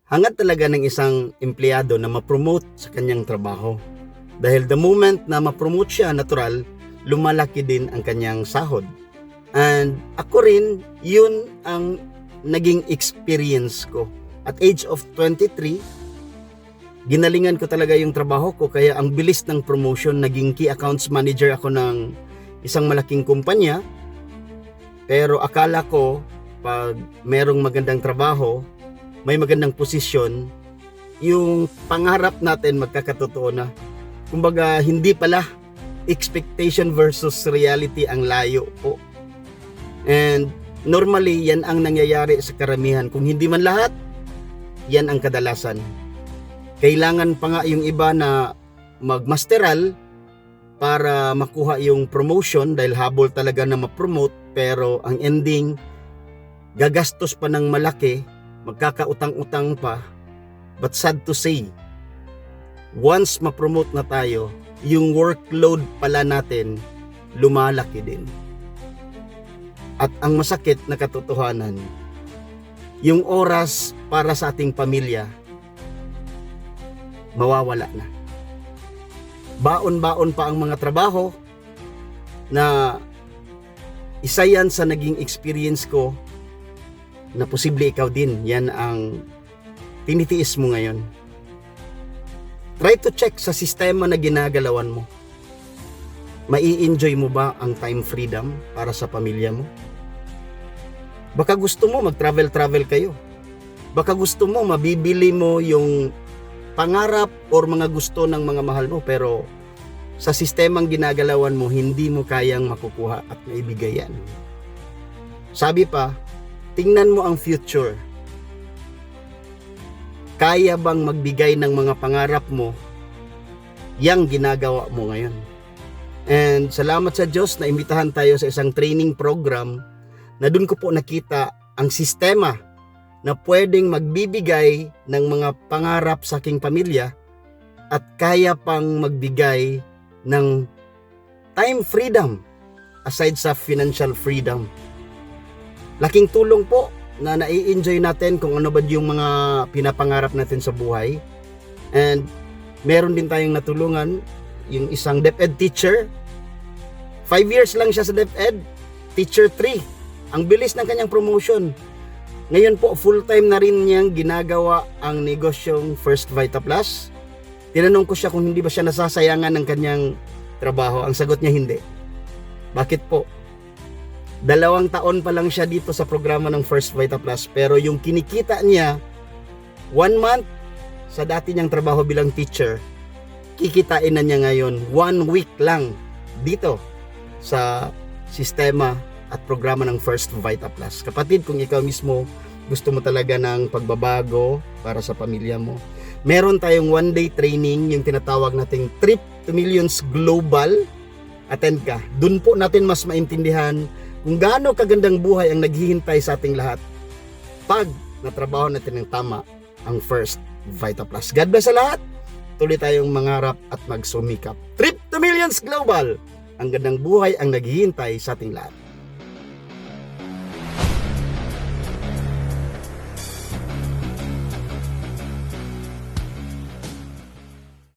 Hangad talaga ng isang empleyado na ma-promote sa kanyang trabaho. Dahil the moment na ma-promote siya, natural, lumalaki din ang kanyang sahod. And ako rin, yun ang naging experience ko. At age of 23, ginalingan ko talaga yung trabaho ko, kaya ang bilis ng promotion. Naging key accounts manager ako ng isang malaking kumpanya. Pero akala ko, pag merong magandang trabaho, may magandang posisyon, yung pangarap natin magkakatotoo na. Kumbaga, hindi pala expectation versus reality ang layo po. And normally, yan ang nangyayari sa karamihan. Kung hindi man lahat, yan ang kadalasan. Kailangan pa nga yung iba na magmasteral para makuha yung promotion dahil habol talaga na ma-promote, pero ang ending, gagastos pa ng malaki, magkakautang-utang pa. But sad to say, once ma-promote na tayo, yung workload pala natin lumalaki din. At ang masakit na katotohanan, yung oras para sa ating pamilya mawawala na. Baon-baon pa ang mga trabaho na isa yan sa naging experience ko na posible ikaw din. Yan ang tinitiis mo ngayon. Try to check sa sistema na ginagalawan mo. Mai-enjoy mo ba ang time freedom para sa pamilya mo? Baka gusto mo mag-travel kayo. Baka gusto mo mabibili mo yung pangarap or mga gusto ng mga mahal mo, pero sa sistemang ginagalawan mo, hindi mo kayang makukuha at maibigay yan. Sabi pa, tingnan mo ang future. Kaya bang magbigay ng mga pangarap mo yang ginagawa mo ngayon? And salamat sa Diyos na imbitahan tayo sa isang training program na doon ko po nakita ang sistema na pwedeng magbibigay ng mga pangarap sa aking pamilya at kaya pang magbigay ng time freedom aside sa financial freedom. Laking tulong po na nai-enjoy natin kung ano ba yung mga pinapangarap natin sa buhay. And meron din tayong natulungan, yung isang DepEd teacher. 5 years lang siya sa DepEd, teacher 3. Ang bilis ng kanyang promotion. Ngayon po, full-time na rin niyang ginagawa ang negosyong First Vita Plus. Tinanong ko siya kung hindi ba siya nasasayangan ng kanyang trabaho. Ang sagot niya, hindi. Bakit po? 2 taon pa lang siya dito sa programa ng First Vita Plus, pero yung kinikita niya 1 month sa dati niyang trabaho bilang teacher, kikitain na niya ngayon 1 week lang dito sa sistema at programa ng First Vita Plus. Kapatid, kung ikaw mismo gusto mo talaga ng pagbabago para sa pamilya mo, meron tayong 1-day training, yung tinatawag nating Trip to Millions Global. Attend ka. Doon po natin mas maintindihan kung gaano kagandang buhay ang naghihintay sa ating lahat pag natrabaho natin ng tama ang First Vita Plus. God bless sa lahat. Tuloy tayong mangarap at magsumikap. Trip to Millions Global. Ang gandang buhay ang naghihintay sa ating lahat.